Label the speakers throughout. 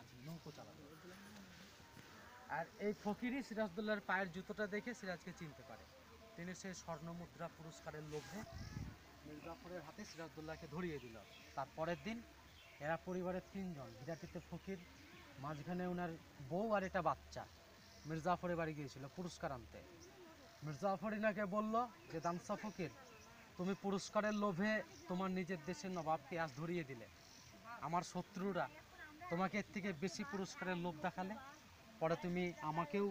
Speaker 1: মাঝি, নৌকো চালাতো। আর এই ফকিরই সিরাজদৌল্লার পায়ের জুতোটা দেখে সিরাজকে চিনতে পারে। তিনি সেই স্বর্ণমুদ্রা পুরস্কারের লোভে মির্জাফরের হাতে সিরাজদৌল্লাহকে ধরিয়ে দিল। তার পরের দিন এরা পরিবারের 3 জন, বিরাটিতে ফকির, মাঝখানে ওনার বউ আর এটা বাচ্চা, মির্জাফরের বাড়ি গিয়েছিল পুরস্কার আনতে। মির্জাফর ইনাকে বলল যে দামসা ফকির, তুমি পুরস্কারের লোভে তোমার নিজের দেশের নবাবকে আজ ধরিয়ে দিলে। আমার শত্রুরা তোমাকে এর থেকে বেশি পুরস্কারের লোভ দেখালে পরে তুমি আমাকেও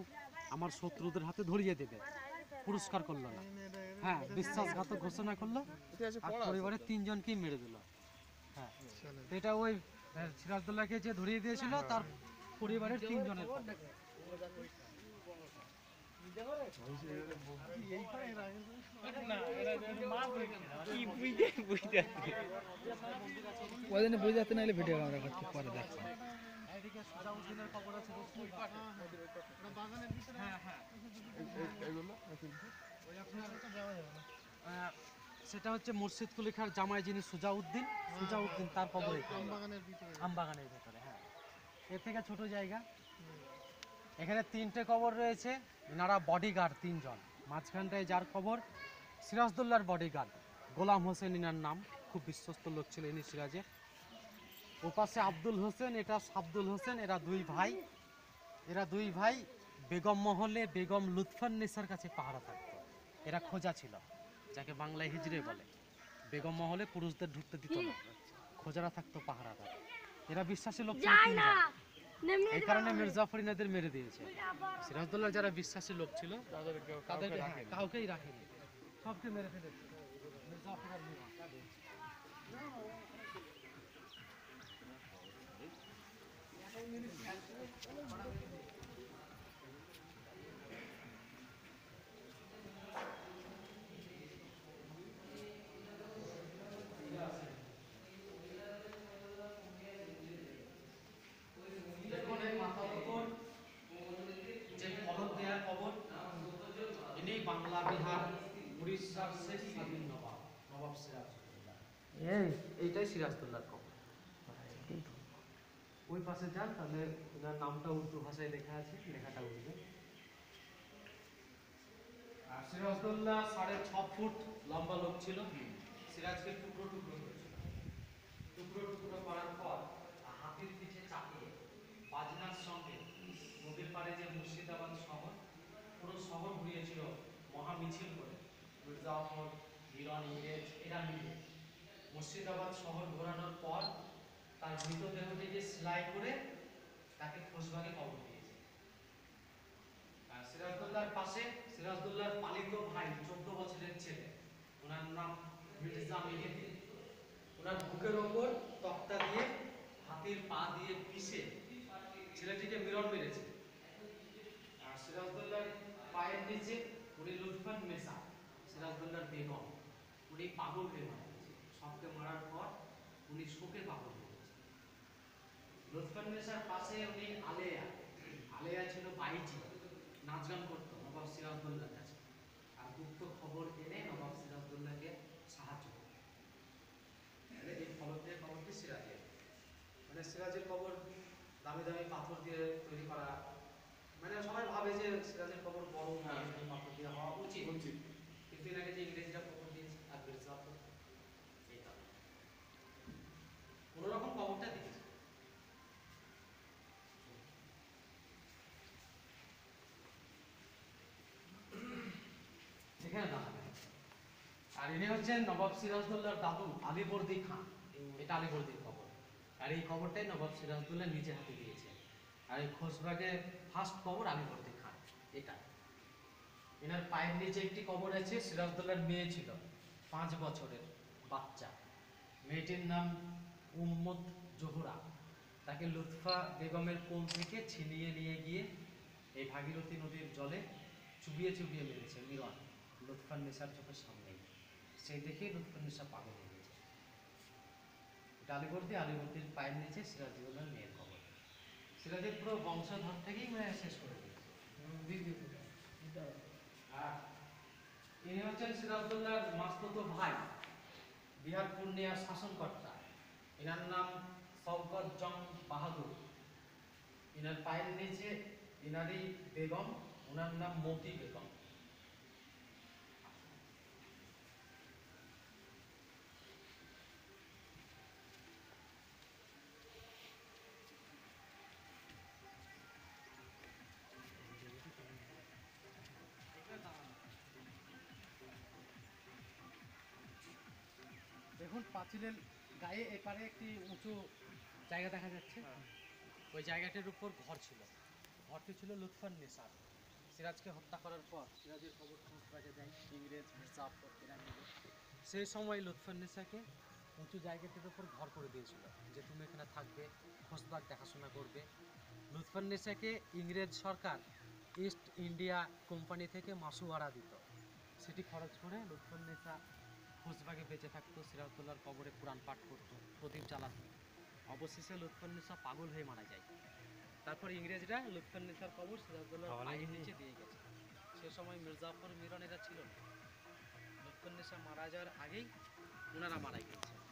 Speaker 1: আমার শত্রুদের হাতে ধরিয়ে দেবে। পুরস্কার করলো না, হ্যাঁ বিশ্বাসঘাতক ঘোষণা করলো আর পরিবারের 3 জনকেই মেরে দিল। হ্যাঁ, এটা ওই সিরাজদৌল্লাহকে যে ধরিয়ে দিয়েছিল তার পরিবারের 3 জনের কথা।
Speaker 2: বুঝাতে নাইলে ভিডিও ক্যামেরা করতে পরে দেখছি।
Speaker 1: এদিকে সুজাউদ্দিনের খবর আছে সেটা হচ্ছে মুর্শিদ কুলি খাঁর জামাই যিনি সুজাউদ্দিন, সুজাউদ্দিন তার কবর আমবাগানের ভেতরে। হ্যাঁ, এর থেকে ছোট জায়গা। এখানে 3টে কবর রয়েছে, এনারা বডিগার্ড 3 জন। মাঝখানটায় যার কবর সিরাজদৌল্লার বডিগার্ড গোলাম হোসেন, ইনার নাম, খুব বিশ্বস্ত লোক ছিল ইনি সিরাজের। ওপাশে আব্দুল হোসেন, এটা আব্দুল হোসেন, এরা 2 ভাই বেগম মহলে বেগম লুৎফান্নেসার কাছে পাহারা থাকতো। এরা খোঁজা ছিল, যাকে বাংলায় হিজড়ে বলে। বেগম মহলে পুরুষদের ঢুকতে দিত না, খোঁজারা থাকতো পাহারাদার। এরা বিশ্বাসী লোক ছিল 3 জন, এই কারণে মির্জাফর ইনাদের মেরে দিয়েছে। সিরাজদৌল্লাহ যারা বিশ্বাসী লোক ছিল তাদের কাউকেই রাখেনি, সবকে মেরে ফেলেছে মির্জাফর আর মিয়া। দেখুন এই মাথার উপর যে ফলক দেয়া কবর, ইনি বাংলা, বিহার, উড়িষ্যার শেষ স্বাধীন নবাব, নবাব সিরাজদৌল্লাহ। এইটাই সিরাজদৌল্লাহর কবর। ওই পাশে যান, তাহলে ওনার নামটা উর্দু ভাষায় লেখা আছে, লেখাটা উঠবে। আর সিরাজদৌল্লাহ 6.5 ফুট লম্বা লোক ছিল। সিরাজকে টুকরো টুকরো করেছিল। টুকরো টুকরো করার পর হাতির পিঠে চাপিয়ে বাজনার সঙ্গে নদীর পাড়ে যে মুর্শিদাবাদ শহর, পুরো শহর ঘুরিয়েছিল মহা মিছিল করে। মির্জাফর, হিরণ, ইংরেজ এরা মিলে মুর্শিদাবাদ শহর ঘোরানোর পর তার মৃতদেহটিকে সেলাই করে তাকে খোশবাগে কবর দিয়েছে। আর সিরাজদৌল্লাহর পাশে সিরাজদৌল্লাহর পালিত ভাই 14 বছরের ছেলে, ওনার নাম মির্জা মেহেদি, ওনার বুকের ওপর তক্তা দিয়ে হাতির পা দিয়ে পিষে ছেলেটিকে মিরন মেরেছে। আর সিরাজদৌল্লাহর পায়ের নিচে উনি লুৎফান্নেসা, সিরাজদৌল্লাহর বেগম, উনি পাগল হয়ে মারা গেছে। সবকে মারার পর উনি শোকে পাগল হয়ে গেছে। লুৎফান্নেসার পাশে উনি আলেয়া ছিল বাইজি, নাচ গান করতো নবাব সিরাজদৌল্লাহর কাছে, আর গুপ্ত খবর এনে নবাব সিরাজদৌল্লাহকে সাহায্য করত। এই খবর দিয়ে খবরটি সিরাজের, মানে সিরাজের কবর দামি দামি পাথর দিয়ে তৈরি করা, মানে সবাই ভাবে যে সিরাজের কবর বড় পাথর দিয়ে হওয়া উচিত, কিন্তু এর আগে যে ইংরেজরা কবর দিয়েছে আর মির্জাফর, এই কারণে কোনোরকম কবরটা দিয়েছে। এখানে দাঁড়াবে। আর ইনি হচ্ছেন নবাব সিরাজদৌল্লাহর দাদু আলীবর্দী খান, এটা আলীবর্দীর কবর। আর এই কবরটাই নবাব সিরাজদৌল্লাহ নিজে হাতে দিয়েছে। আর এই খোশবাগে ফার্স্ট কবর আলীবর্দী খান এটা। এনার পায়ের নিচে একটি কবর আছে, সিরাজদৌল্লাহর মেয়ে ছিল 5 বছরের বাচ্চা, মেয়েটির নাম উম্মত জোহরা। তাকে লুৎফা বেগমের কোল থেকে ছিনিয়ে নিয়ে গিয়ে এই ভাগীরথী নদীর জলে চুবিয়ে চুবিয়ে মেরেছে মিরন, লুৎফান্নেসার চোখের সামনেই। সেই দেখেই লুৎফান্নেসা পাগল হয়ে গেছে। আলীবর্দীর পায়ের নিচে সিরাজদৌল্লাহর মেয়ের কবর। সিরাজের পুরো বংশধর থেকেই শেষ করে দিয়েছে। ইনি হচ্ছেন সিরাজদৌল্লাহর মাস্তুতো ভাই, বিহার পূর্ণিয়ার শাসনকর্তা। এনার নাম শওকত জং বাহাদুর। ইনার পায়ের নিচে ইনারই বেগম, ওনার নাম মতি বেগম।
Speaker 3: দেখুন পাঁচিলের গায়ে এপারে একটি উঁচু জায়গা দেখা যাচ্ছে।
Speaker 1: ওই জায়গাটির উপর ঘর ছিল, ঘরটি ছিল লুৎফুন্নেসার। সিরাজকে হত্যা করার পর সিরাজের খবর খোঁজবাকে দেয় ইংরেজ, মির্জাফর এরা মিলে। সেই সময় লুৎফুন্নেসাকে উঁচু জায়গাটির উপর ঘর করে দিয়েছিল যে তুমি এখানে থাকবে, খোঁজবাগ দেখাশোনা করবে। লুৎফুন্নেসাকে ইংরেজ সরকার ইস্ট ইন্ডিয়া কোম্পানি থেকে মাসুয়ারা দিত, সেটি খরচ করে লুৎফুন্নেসা খোঁজবাগে বেঁচে থাকতো, সিরাজদৌল্লার কবরে কোরআন পাঠ করতো, প্রদীপ জ্বালাতো। অবশেষে লুৎফুন্নেসা পাগল হয়ে মারা যায়। তারপর ইংরেজরা লুৎফুন্নেসার কবর সিরাজদৌল্লার পায়ের নিচে দিয়ে গেছে। সে সময় মির্জাফর মিরন এরা ছিল না। লুৎফুন্নেসা মারা যাওয়ার আগেই ওনারা মারা গিয়েছে।